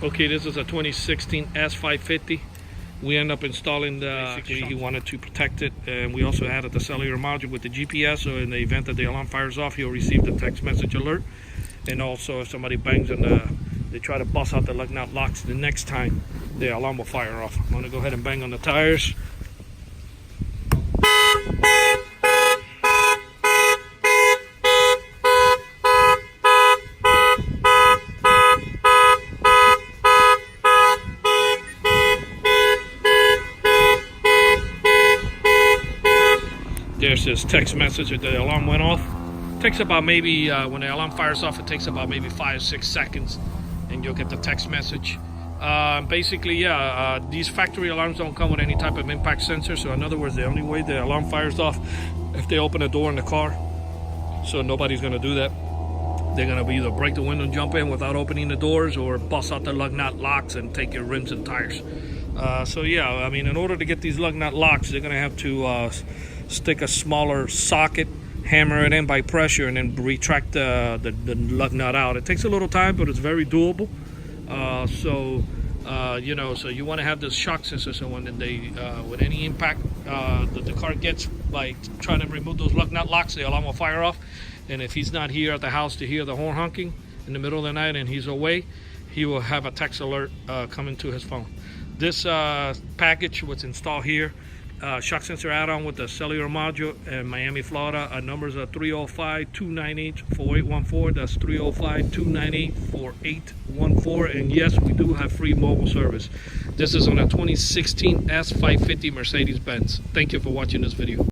Okay, this is a 2016 S550. We end up installing he wanted to protect it, and we also added the cellular module with the GPS, so in the event that the alarm fires off, he'll receive the text message alert. And also if somebody bangs on they try to bust out the lug nut locks, the next time the alarm will fire off. I'm going to go ahead and bang on the tires. There's this text message that the alarm went off. It takes about maybe, when the alarm fires off, it takes about maybe 5-6 seconds and you'll get the text message. Basically, these factory alarms don't come with any type of impact sensor. So in other words, the only way the alarm fires off, if they open a door in the car. So nobody's gonna do that. They're gonna either break the window and jump in without opening the doors, or bust out the lug nut locks and take your rims and tires. So yeah, I mean, in order to get these lug nut locks, they're gonna have to stick a smaller socket, hammer it in by pressure, and then retract the lug nut out. It takes a little time, but it's very doable. You know, so you want to have this shock sensor, so when they with any impact that the car gets by trying to remove those lug nut locks, the alarm will fire off. And if he's not here at the house to hear the horn honking in the middle of the night and he's away, he will have a text alert coming to his phone. This package was installed here. Shock sensor add-on with the cellular module in Miami, Florida. Our numbers are 305-298-4814. That's 305-298-4814. And yes, we do have free mobile service. This is on a 2016 S550 Mercedes-Benz. Thank you for watching this video.